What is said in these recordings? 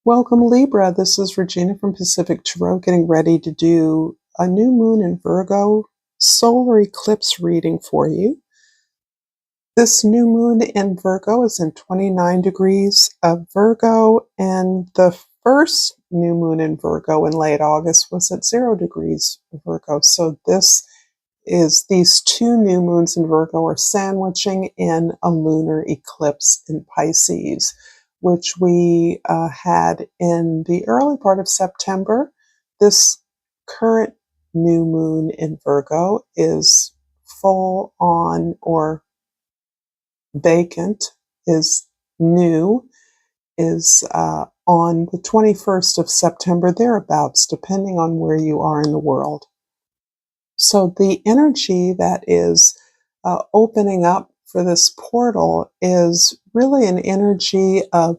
Welcome Libra, this is Regina from Pacific Tarot getting ready to do a new moon in Virgo solar eclipse reading for you. This new moon in Virgo is in 29 degrees of Virgo, and the first new moon in Virgo in late August was at 0 degrees of Virgo. So these two new moons in Virgo are sandwiching in a lunar eclipse in Pisces, which we had in the early part of September. This current new moon in Virgo is full on or vacant, is new, is on the 21st of September, thereabouts, depending on where you are in the world. So the energy that is opening up for this portal is really an energy of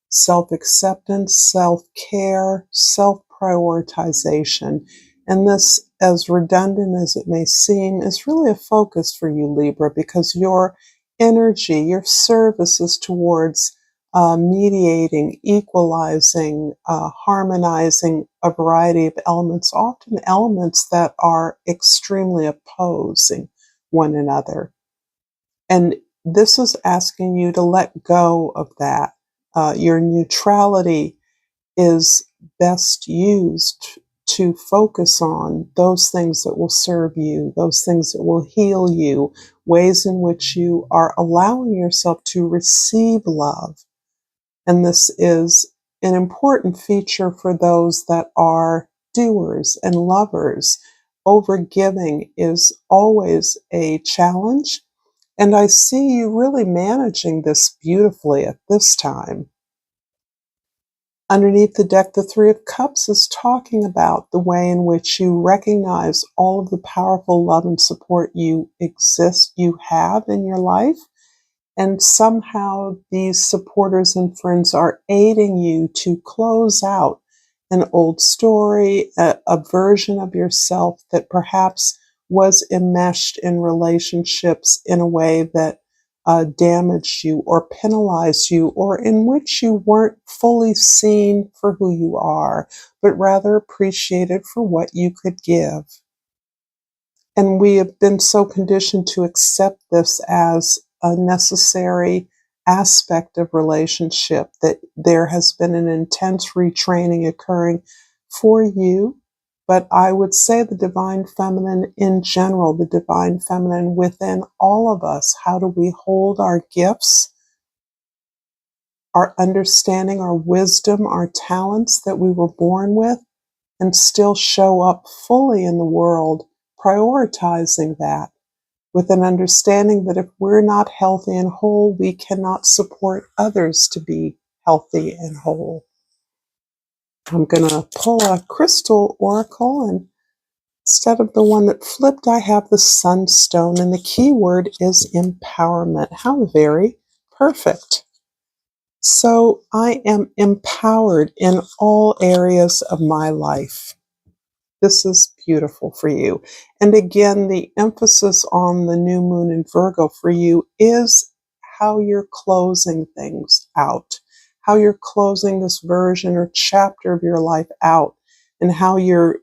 self-acceptance, self-care, self-prioritization. And this, as redundant as it may seem, is really a focus for you, Libra, because your energy, your service is towards mediating, equalizing, harmonizing a variety of elements, often elements that are extremely opposing one another. And this is asking you to let go of that. Your neutrality is best used to focus on those things that will serve you, those things that will heal you, ways in which you are allowing yourself to receive love. And this is an important feature for those that are doers and lovers. Overgiving is always a challenge, and I see you really managing this beautifully at this time. Underneath the deck, the Three of Cups is talking about the way in which you recognize all of the powerful love and support you have in your life. And somehow these supporters and friends are aiding you to close out an old story, a version of yourself that perhaps was enmeshed in relationships in a way that damaged you or penalized you, or in which you weren't fully seen for who you are, but rather appreciated for what you could give. And we have been so conditioned to accept this as a necessary aspect of relationship that there has been an intense retraining occurring for you. But I would say the divine feminine in general, the divine feminine within all of us, how do we hold our gifts, our understanding, our wisdom, our talents that we were born with, and still show up fully in the world, prioritizing that with an understanding that if we're not healthy and whole, we cannot support others to be healthy and whole. I'm going to pull a crystal oracle, and instead of the one that flipped, I have the sunstone, and the key word is empowerment. How very perfect. So I am empowered in all areas of my life. This is beautiful for you. And again, the emphasis on the new moon in Virgo for you is how you're closing things out, how you're closing this version or chapter of your life out, and how you're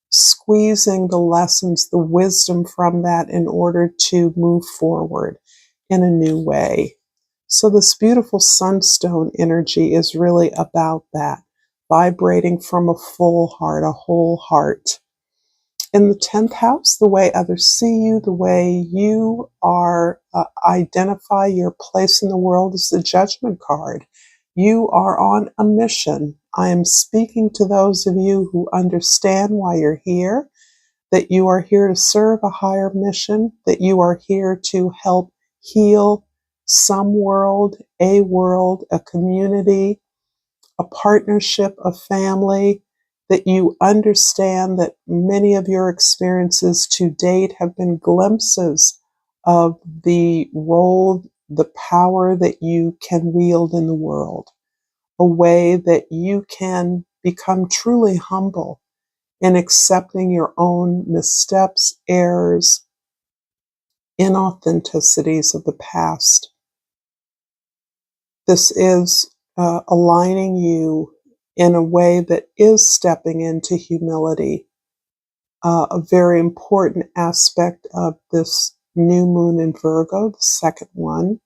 squeezing the lessons, the wisdom from that in order to move forward in a new way. So this beautiful sunstone energy is really about that. Vibrating from a full heart, a whole heart. In the 10th house, the way others see you, the way you are, identify your place in the world is the judgment card. You are on a mission. I am speaking to those of you who understand why you're here, that you are here to serve a higher mission, that you are here to help heal some world, a community, a partnership, a family, that you understand that many of your experiences to date have been glimpses of the role, the power that you can wield in the world, a way that you can become truly humble in accepting your own missteps, errors, inauthenticities of the past. This is aligning you in a way that is stepping into humility. A very important aspect of this new moon in Virgo, the second one,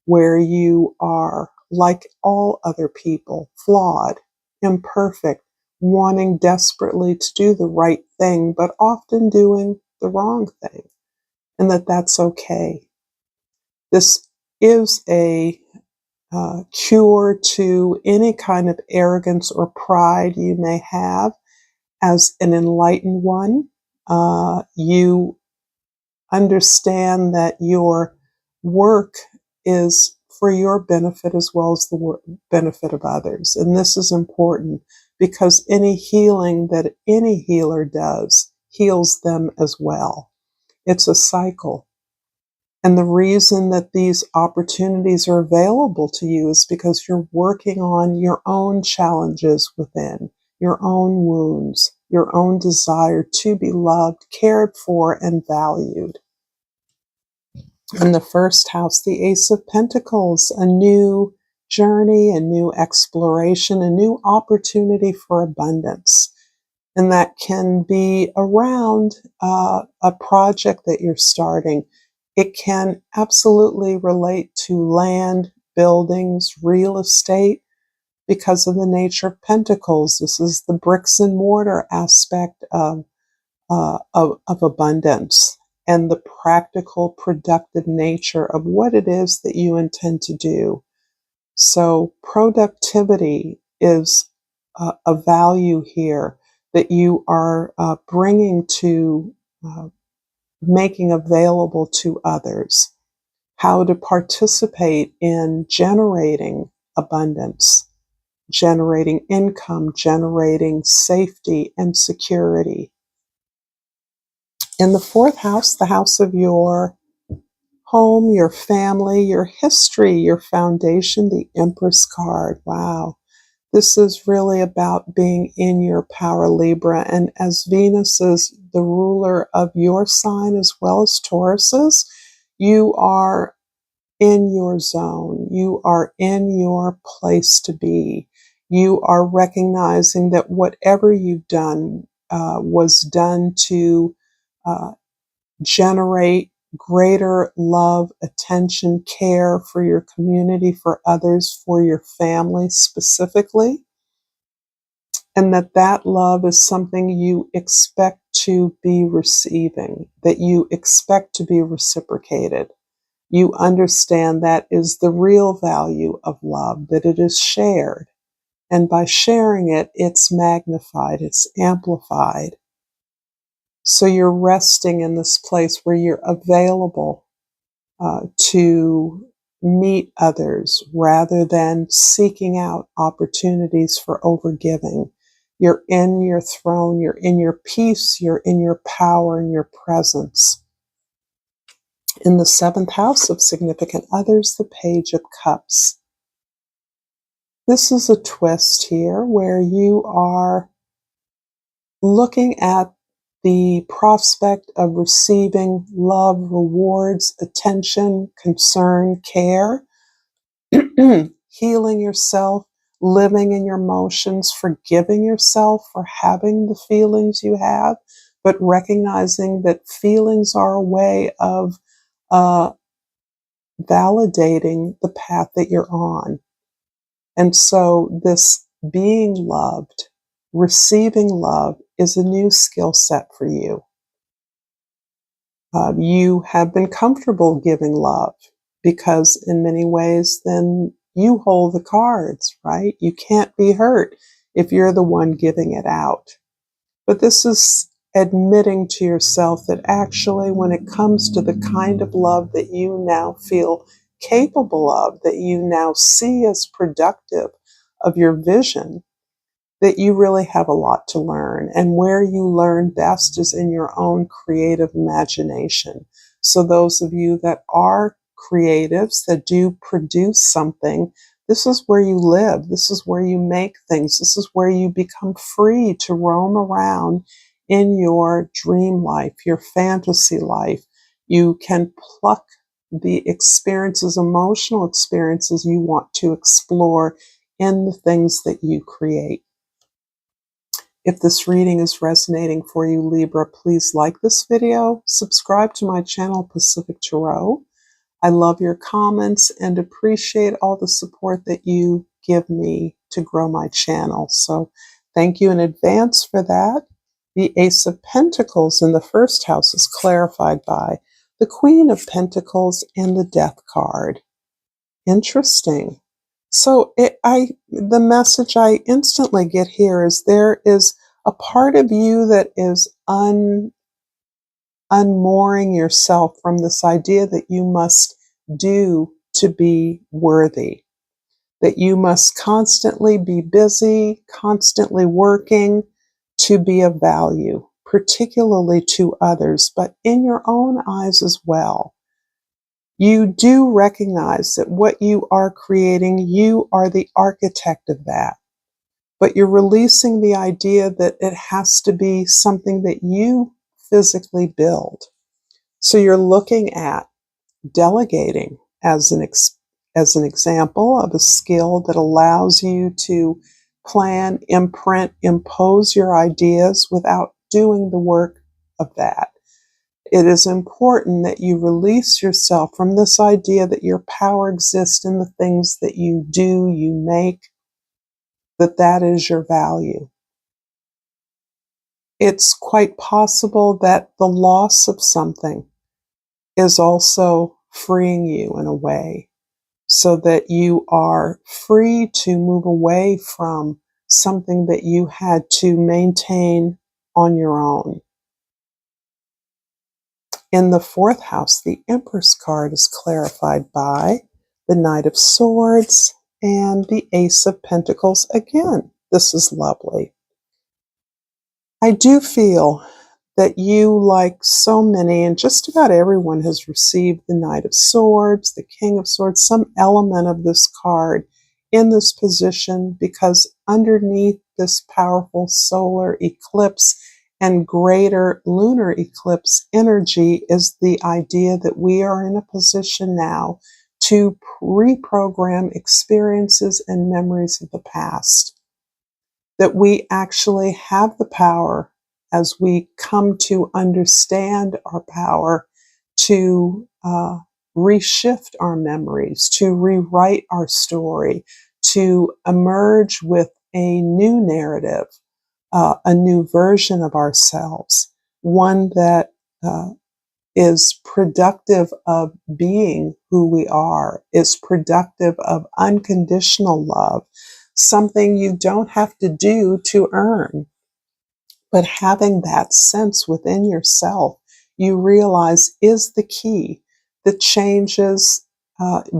where you are like all other people, flawed, imperfect, wanting desperately to do the right thing, but often doing the wrong thing, and that's okay. This is a cure to any kind of arrogance or pride you may have. As an enlightened one, you understand that your work is for your benefit as well as the benefit of others. And this is important because any healing that any healer does heals them as well. It's a cycle. And the reason that these opportunities are available to you is because you're working on your own challenges within, your own wounds, your own desire to be loved, cared for, and valued. In the first house, the Ace of Pentacles, a new journey, a new exploration, a new opportunity for abundance. And that can be around a project that you're starting. It can absolutely relate to land, buildings, real estate, because of the nature of Pentacles. This is the bricks and mortar aspect of abundance and the practical, productive nature of what it is that you intend to do. So productivity is a value here that you are bringing to making available to others. How to participate in generating abundance, generating income, generating safety and security. In the fourth house, the house of your home, your family, your history, your foundation, the Empress card. Wow. This is really about being in your power, Libra. And as Venus is the ruler of your sign as well as Taurus's, you are in your zone. You are in your place to be. You are recognizing that whatever you've done was done to generate greater love, attention, care for your community, for others, for your family specifically. And that love is something you expect to be receiving, that you expect to be reciprocated. You understand that is the real value of love, that it is shared. And by sharing it, it's magnified, it's amplified. So you're resting in this place where you're available to meet others rather than seeking out opportunities for overgiving. You're in your throne, you're in your peace, you're in your power and your presence. In the seventh house of significant others, the Page of Cups. This is a twist here where you are looking at the prospect of receiving love, rewards, attention, concern, care, healing yourself, living in your emotions, forgiving yourself for having the feelings you have, but recognizing that feelings are a way of validating the path that you're on. And so this being loved, receiving love is a new skill set for you. You have been comfortable giving love because in many ways then you hold the cards, right? You can't be hurt if you're the one giving it out. But this is admitting to yourself that actually when it comes to the kind of love that you now feel capable of, that you now see as productive of your vision, that you really have a lot to learn. And where you learn best is in your own creative imagination. So those of you that are creatives, that do produce something, this is where you live. This is where you make things. This is where you become free to roam around in your dream life, your fantasy life. You can pluck the experiences, emotional experiences you want to explore in the things that you create. If this reading is resonating for you, Libra, please like this video, subscribe to my channel, Pacific Tarot. I love your comments and appreciate all the support that you give me to grow my channel. So thank you in advance for that. The Ace of Pentacles in the first house is clarified by the Queen of Pentacles and the Death card. Interesting. So the message I instantly get here is there is a part of you that is unmooring yourself from this idea that you must do to be worthy, that you must constantly be busy, constantly working to be of value, particularly to others, but in your own eyes as well. You do recognize that what you are creating, you are the architect of that, but you're releasing the idea that it has to be something that you physically build. So you're looking at delegating as an example of a skill that allows you to plan, imprint, impose your ideas without doing the work of that. It is important that you release yourself from this idea that your power exists in the things that you do, you make, that is your value. It's quite possible that the loss of something is also freeing you in a way, so that you are free to move away from something that you had to maintain on your own. In the fourth house, the Empress card is clarified by the Knight of Swords and the Ace of Pentacles again. This is lovely. I do feel that you, like so many, and just about everyone, has received the Knight of Swords, the King of Swords, some element of this card in this position, because underneath this powerful solar eclipse and greater lunar eclipse energy is the idea that we are in a position now to reprogram experiences and memories of the past. That we actually have the power, as we come to understand our power, to reshift our memories, to rewrite our story, to emerge with a new narrative, a new version of ourselves, one that is productive of being who we are, is productive of unconditional love, something you don't have to do to earn. But having that sense within yourself, you realize is the key that changes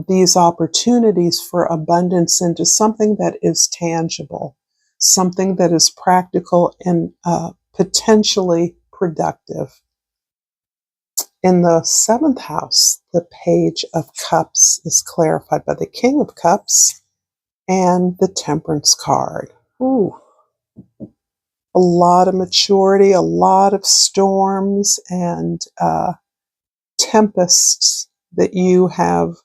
these opportunities for abundance into something that is tangible, something that is practical and potentially productive. In the seventh house, the Page of Cups is clarified by the King of Cups and the Temperance card. Ooh, a lot of maturity, a lot of storms and tempests that you have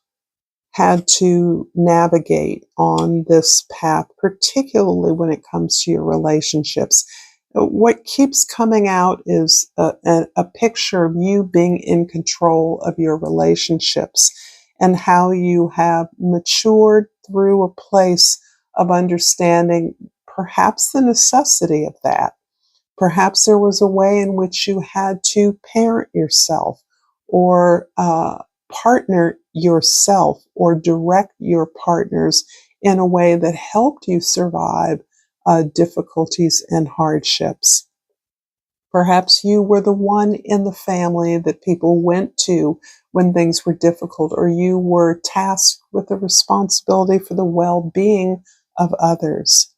had to navigate on this path, particularly when it comes to your relationships. What keeps coming out is a picture of you being in control of your relationships and how you have matured through a place of understanding perhaps the necessity of that. Perhaps there was a way in which you had to parent yourself or partner yourself or direct your partners in a way that helped you survive difficulties and hardships. Perhaps you were the one in the family that people went to when things were difficult, or you were tasked with the responsibility for the well-being of others.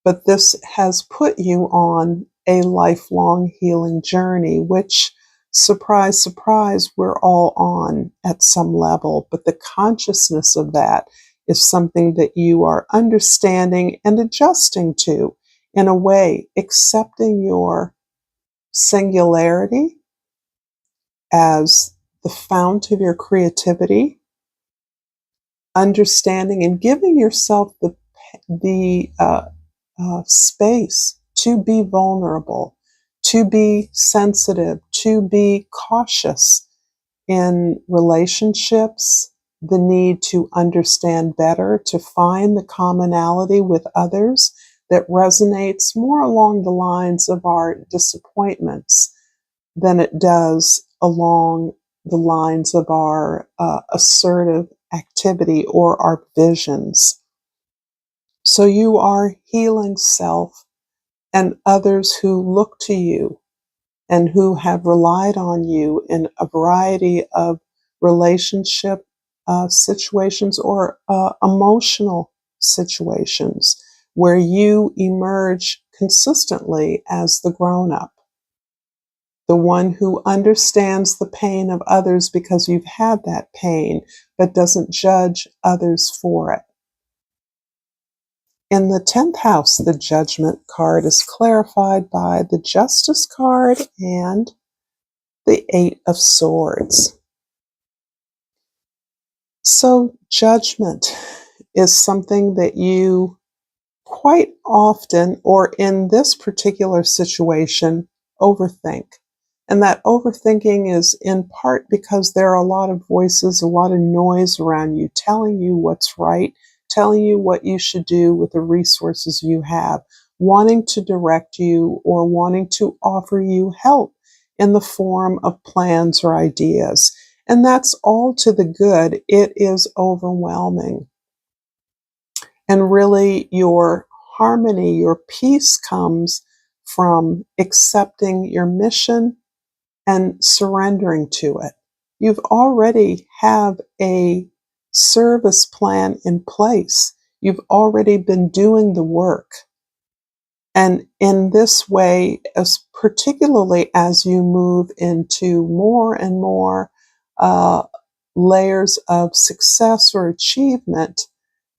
But this has put you on a lifelong healing journey, which, surprise, surprise, we're all on at some level. But the consciousness of that is something that you are understanding and adjusting to, in a way, accepting your singularity as the fount of your creativity, understanding and giving yourself the the space to be vulnerable, to be sensitive, to be cautious in relationships, the need to understand better, to find the commonality with others that resonates more along the lines of our disappointments than it does along the lines of our assertive activity or our visions. So you are healing self and others who look to you and who have relied on you in a variety of relationship situations or emotional situations where you emerge consistently as the grown up, the one who understands the pain of others because you've had that pain, but doesn't judge others for it. In the 10th house, the Judgment card is clarified by the Justice card and the Eight of Swords. So judgment is something that you quite often, or in this particular situation, overthink. And that overthinking is in part because there are a lot of voices, a lot of noise around you telling you what's right, telling you what you should do with the resources you have, wanting to direct you or wanting to offer you help in the form of plans or ideas. And that's all to the good. It is overwhelming. And really, your harmony, your peace comes from accepting your mission and surrendering to it. You've already have a service plan in place. You've already been doing the work. And in this way, particularly as you move into more and more layers of success or achievement,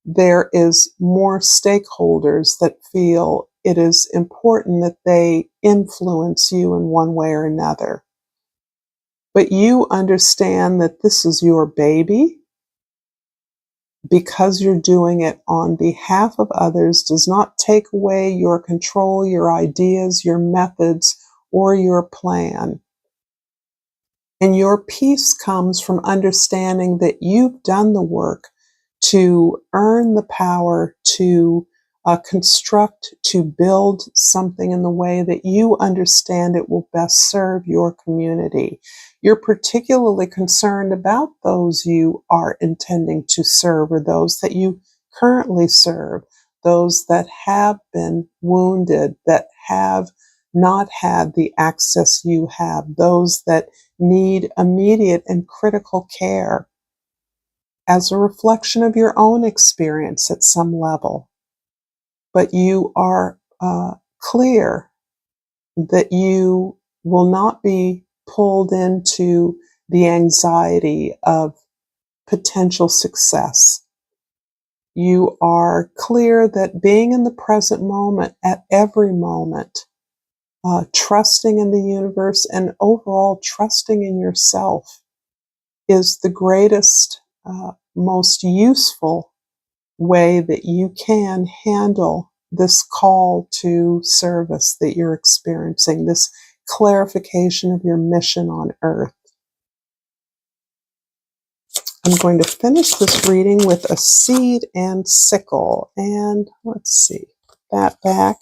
there is more stakeholders that feel it is important that they influence you in one way or another. But you understand that this is your baby. Because you're doing it on behalf of others does not take away your control, your ideas, your methods, or your plan. And your peace comes from understanding that you've done the work to earn the power to construct, to build something in the way that you understand it will best serve your community. You're particularly concerned about those you are intending to serve or those that you currently serve, those that have been wounded, that have not had the access you have, those that need immediate and critical care as a reflection of your own experience at some level. But you are clear that you will not be pulled into the anxiety of potential success. You are clear that being in the present moment at every moment, trusting in the universe and overall trusting in yourself is the greatest, most useful way that you can handle this call to service that you're experiencing, this clarification of your mission on earth. I'm going to finish this reading with a seed and sickle. And let's see, put that back.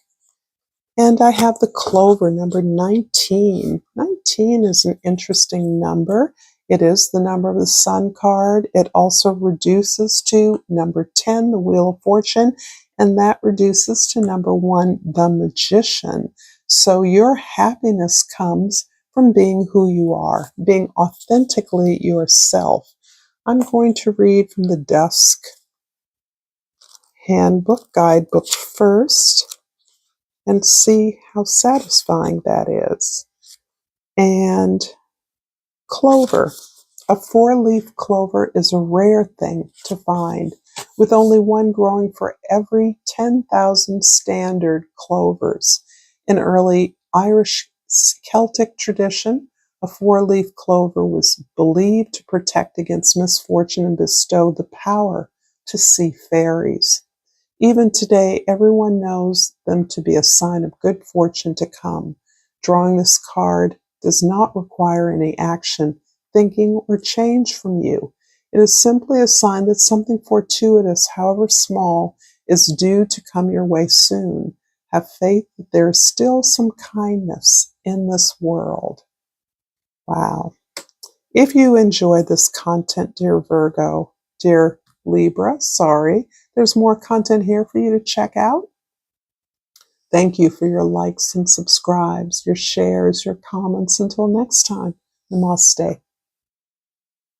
And I have the clover, number 19. 19 is an interesting number. It is the number of the Sun card. It also reduces to number 10, the Wheel of Fortune, and that reduces to number 1, the Magician. So your happiness comes from being who you are, being authentically yourself. I'm going to read from the Dusk Handbook, Guidebook first, and see how satisfying that is. And clover. A 4-leaf clover is a rare thing to find, with only one growing for every 10,000 standard clovers. In early Irish Celtic tradition, a 4-leaf clover was believed to protect against misfortune and bestow the power to see fairies. Even today, everyone knows them to be a sign of good fortune to come. Drawing this card does not require any action, thinking, or change from you. It is simply a sign that something fortuitous, however small, is due to come your way soon. Have faith that there is still some kindness in this world. Wow. If you enjoy this content, dear Virgo, dear Libra, sorry, there's more content here for you to check out. Thank you for your likes and subscribes, your shares, your comments. Until next time, namaste.